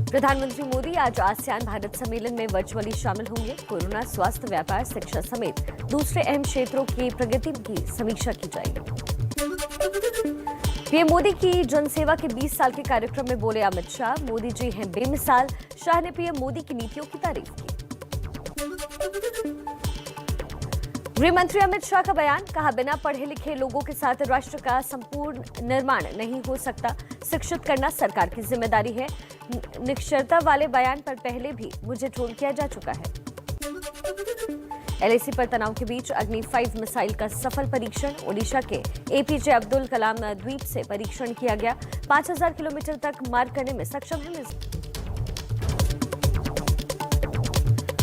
प्रधानमंत्री मोदी आज आसियान भारत सम्मेलन में वर्चुअली शामिल होंगे। कोरोना, स्वास्थ्य, व्यापार, शिक्षा समेत दूसरे अहम क्षेत्रों की प्रगति की समीक्षा की जाएगी। पीएम मोदी की जनसेवा के 20 साल के कार्यक्रम में बोले अमित शाह, मोदी जी हैं बेमिसाल। शाह ने पीएम मोदी की नीतियों की तारीफ की। गृह मंत्री अमित शाह का बयान, कहा बिना पढ़े लिखे लोगों के साथ राष्ट्र का संपूर्ण निर्माण नहीं हो सकता। शिक्षित करना सरकार की जिम्मेदारी है। निरक्षरता वाले बयान पर पहले भी मुझे ट्रोल किया जा चुका है। एलएसी पर तनाव के बीच अग्नि 5 मिसाइल का सफल परीक्षण। ओडिशा के एपीजे अब्दुल कलाम द्वीप से परीक्षण किया गया। 5000 किलोमीटर तक मार करने में सक्षम है मिसाइल।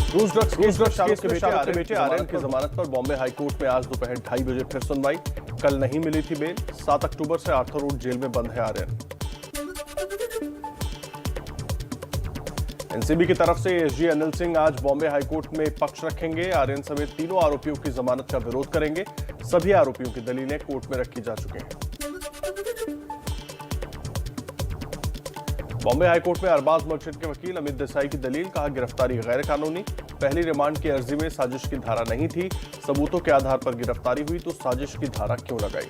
क्रूज ड्रग्स केस में शाहरुख के बेटे आर्यन की जमानत पर बॉम्बे हाईकोर्ट में आज दोपहर 2:30 बजे फिर सुनवाई। कल नहीं मिली थी बेल। 7 अक्टूबर से आर्थर रोड जेल में बंद है आर्यन। एनसीबी की तरफ से एएसजी अनिल सिंह आज बॉम्बे हाईकोर्ट में पक्ष रखेंगे। आर्यन समेत तीनों आरोपियों की जमानत का विरोध करेंगे। सभी आरोपियों की दलीलें कोर्ट में रखी जा चुकी हैं। बॉम्बे हाईकोर्ट में अरबाज मर्चेंट के वकील अमित देसाई की दलील, कहा गिरफ्तारी गैर कानूनी। पहली रिमांड की अर्जी में साजिश की धारा नहीं थी। सबूतों के आधार पर गिरफ्तारी हुई तो साजिश की धारा क्यों लगाई।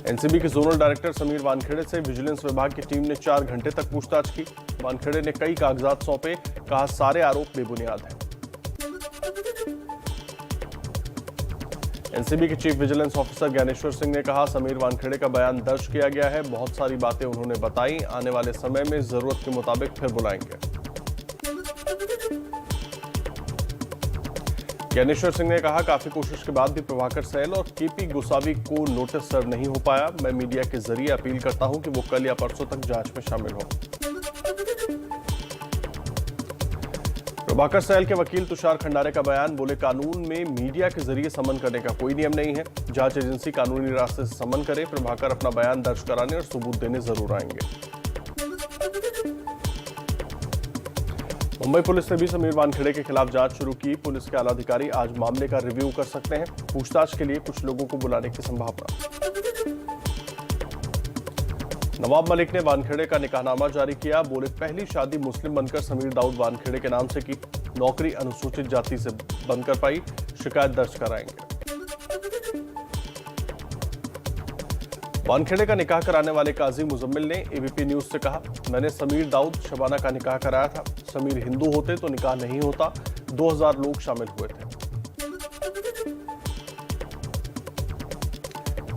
एनसीबी के जोनल डायरेक्टर समीर वानखेड़े से विजिलेंस विभाग की टीम ने 4 घंटे तक पूछताछ की। वानखेड़े ने कई कागजात सौंपे, कहा सारे आरोप बेबुनियाद हैं। एनसीबी के chief vigilance officer Dnyaneshwar Singh ने कहा समीर वानखेड़े का बयान दर्ज किया गया है। बहुत सारी बातें उन्होंने बताई। आने वाले समय में जरूरत के मुताबिक फिर बुलाएंगे। ज्ञानेश्वर सिंह ने कहा काफी कोशिश के बाद भी प्रभाकर सैल और केपी गोसावी को नोटिस सर्व नहीं हो पाया। मैं मीडिया के जरिए अपील करता हूं कि वो कल या परसों तक जांच में शामिल हो। प्रभाकर सैल के वकील तुषार खंडारे का बयान, बोले कानून में मीडिया के जरिए समन करने का कोई नियम नहीं है। जांच एजेंसी कानूनी रास्ते से समन करे। प्रभाकर अपना बयान दर्ज कराने और सबूत देने जरूर आएंगे। मुंबई पुलिस ने भी समीर वानखेड़े के खिलाफ जांच शुरू की। पुलिस के आला अधिकारी आज मामले का रिव्यू कर सकते हैं। पूछताछ के लिए कुछ लोगों को बुलाने की संभावना। नवाब मलिक ने वानखेड़े का निकाहनामा जारी किया। बोले पहली शादी मुस्लिम बनकर समीर दाऊद वानखेड़े के नाम से की। नौकरी अनुसूचित जाति से बंद कर पाई। शिकायत दर्ज कराएंगे। वानखेड़े का निकाह कराने वाले काजी मुजम्मिल ने एबीपी न्यूज से कहा, मैंने समीर दाऊद शबाना का निकाह कराया था। समीर हिंदू होते तो निकाह नहीं होता। 2000 लोग शामिल हुए थे।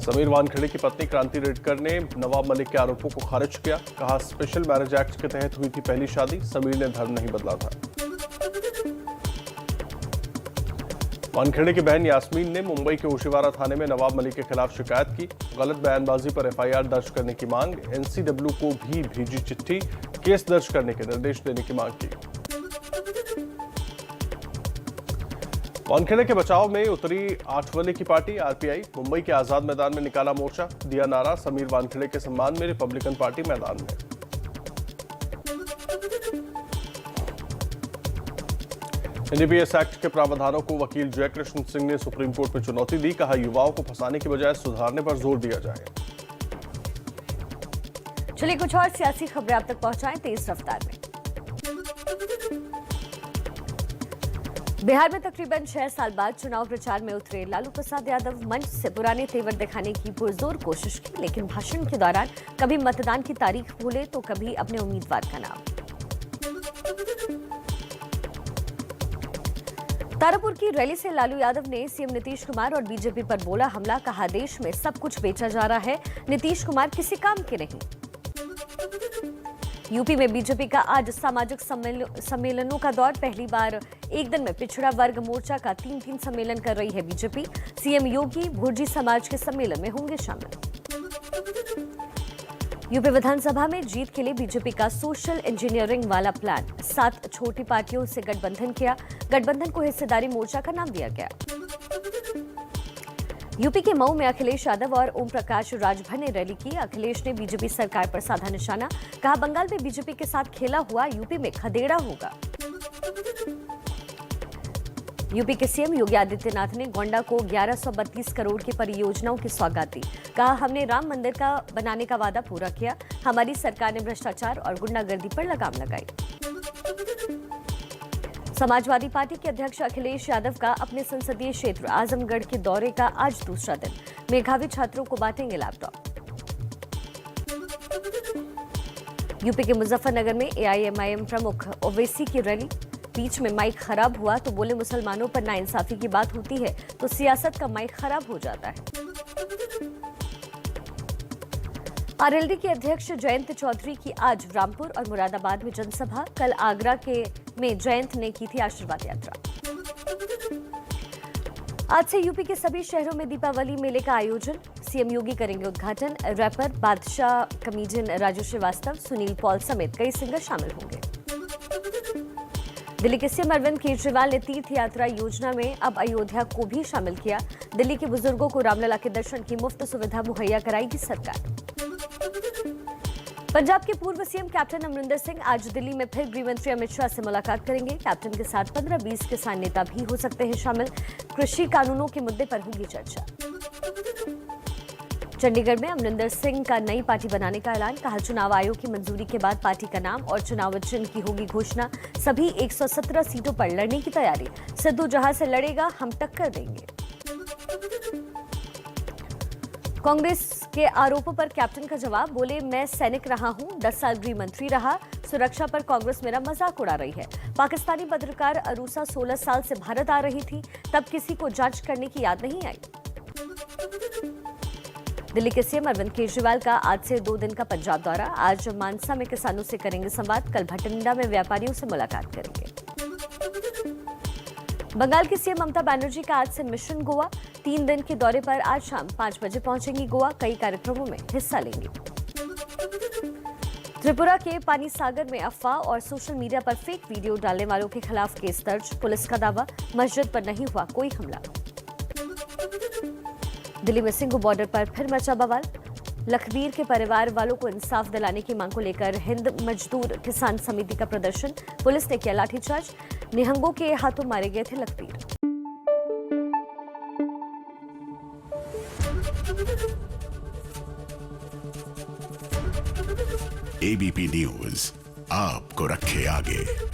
समीर वानखेड़े की पत्नी क्रांति रेडकर ने नवाब मलिक के आरोपों को खारिज किया। कहा स्पेशल मैरिज एक्ट के तहत हुई थी पहली शादी। समीर ने धर्म नहीं बदला था। वानखेड़े की बहन यास्मीन ने मुंबई के ओशिवारा थाने में नवाब मलिक के खिलाफ शिकायत की। गलत बयानबाजी पर एफआईआर दर्ज करने की मांग। एनसीडब्ल्यू को भी भेजी चिट्ठी। केस दर्ज करने के निर्देश देने की मांग की। वानखेड़े के बचाव में उतरी आठवले की पार्टी आरपीआई। मुंबई के आजाद मैदान में निकाला मोर्चा। दिया नारा, समीर वानखेड़े के सम्मान में रिपब्लिकन पार्टी मैदान में। एनडीपीएस एक्ट के प्रावधानों को वकील जयकृष्ण सिंह ने सुप्रीम कोर्ट में चुनौती दी। कहा युवाओं को फंसाने की बजाय सुधारने पर जोर दिया जाए। चलिए कुछ और सियासी खबरें आप तक पहुंचाएं तेज रफ्तार में। बिहार में तकरीबन 6 साल बाद चुनाव प्रचार में उतरे लालू प्रसाद यादव। मंच से पुराने तेवर दिखाने की पुरजोर कोशिश की, लेकिन भाषण के दौरान कभी मतदान की तारीख भूले तो कभी अपने उम्मीदवार का नाम। तारापुर की रैली से लालू यादव ने सीएम नीतीश कुमार और बीजेपी पर बोला हमला। कहा देश में सब कुछ बेचा जा रहा है। नीतीश कुमार किसी काम के नहीं। यूपी में बीजेपी का आज सामाजिक सम्मेलनों का दौर। पहली बार एक दिन में पिछड़ा वर्ग मोर्चा का 3 सम्मेलन कर रही है बीजेपी। सीएम योगी भुर्जी समाज के सम्मेलन में होंगे शामिल। यूपी विधानसभा में जीत के लिए बीजेपी का सोशल इंजीनियरिंग वाला प्लान। 7 छोटी पार्टियों से गठबंधन किया। गठबंधन को हिस्सेदारी मोर्चा का नाम दिया गया। यूपी के मऊ में अखिलेश यादव और ओम प्रकाश राजभर ने रैली की। अखिलेश ने बीजेपी सरकार पर साधा निशाना। कहा बंगाल में बीजेपी के साथ खेला हुआ, यूपी में खदेड़ा होगा। यूपी के सीएम योगी आदित्यनाथ ने गोंडा को 1132 करोड़ की परियोजनाओं की सौगात दी। कहा, हमने राम मंदिर का बनाने का वादा पूरा किया। हमारी सरकार ने भ्रष्टाचार और गुंडागर्दी पर लगाम लगाई। समाजवादी पार्टी के अध्यक्ष अखिलेश यादव का अपने संसदीय क्षेत्र आजमगढ़ के दौरे का आज दूसरा दिन। मेधावी छात्रों को बांटेंगे लैपटॉप। यूपी के मुजफ्फरनगर में एआईएमआईएम प्रमुख ओवैसी की रैली। बीच में माइक खराब हुआ तो बोले, मुसलमानों पर नाइंसाफी की बात होती है तो सियासत का माइक खराब हो जाता है। आरएलडी के अध्यक्ष जयंत चौधरी की आज रामपुर और मुरादाबाद में जनसभा। कल आगरा में जयंत ने की थी आशीर्वाद यात्रा। आज से यूपी के सभी शहरों में दीपावली मेले का आयोजन। सीएम योगी करेंगे उद्घाटन। रैपर बादशाह, कॉमेडियन राजू श्रीवास्तव, सुनील पॉल समेत कई सिंगर शामिल होंगे। दिल्ली के सीएम अरविंद केजरीवाल ने तीर्थ यात्रा योजना में अब अयोध्या को भी शामिल किया। दिल्ली के बुजुर्गों को रामलला के दर्शन की मुफ्त सुविधा मुहैया कराएगी सरकार। पंजाब के पूर्व सीएम कैप्टन अमरिंदर सिंह आज दिल्ली में फिर गृह मंत्री अमित शाह से मुलाकात करेंगे। कैप्टन के साथ 15-20 किसान नेता भी हो सकते हैं शामिल। कृषि कानूनों के मुद्दे पर होगी चर्चा। चंडीगढ़ में अमरिंदर सिंह का नई पार्टी बनाने का ऐलान। कहा, चुनाव आयोग की मंजूरी के बाद पार्टी का नाम और चुनाव चिन्ह की होगी घोषणा। सभी 117 सीटों पर लड़ने की तैयारी। सिद्धू जहां से लड़ेगा हम टक्कर देंगे। कांग्रेस के आरोपों पर कैप्टन का जवाब। बोले, मैं सैनिक रहा हूं, 10 साल गृह मंत्री रहा। सुरक्षा पर कांग्रेस मेरा मजाक उड़ा रही है। पाकिस्तानी पत्रकार अरूसा 16 साल से भारत आ रही थी, तब किसी को जांच करने की याद नहीं आई। दिल्ली के सीएम अरविंद केजरीवाल का आज से 2 दिन का पंजाब दौरा। आज मानसा में किसानों से करेंगे संवाद। कल भटिंडा में व्यापारियों से मुलाकात करेंगे। बंगाल की सीएम ममता बनर्जी का आज से मिशन गोवा। 3 दिन के दौरे पर आज शाम 5 बजे पहुंचेंगी गोवा। कई कार्यक्रमों में हिस्सा लेंगी। त्रिपुरा के पानी सागर में अफवाह और सोशल मीडिया पर फेक वीडियो डालने वालों के खिलाफ केस दर्ज। पुलिस का दावा, मस्जिद पर नहीं हुआ कोई हमला। दिल्ली में सिंघू बॉर्डर पर फिर मचा बवाल। लखबीर के परिवार वालों को इंसाफ दिलाने की मांग को लेकर हिंद मजदूर किसान समिति का प्रदर्शन। पुलिस ने किया लाठीचार्ज। निहंगों के हाथों मारे गए थे लखबीर। एबीपी न्यूज आपको रखे आगे।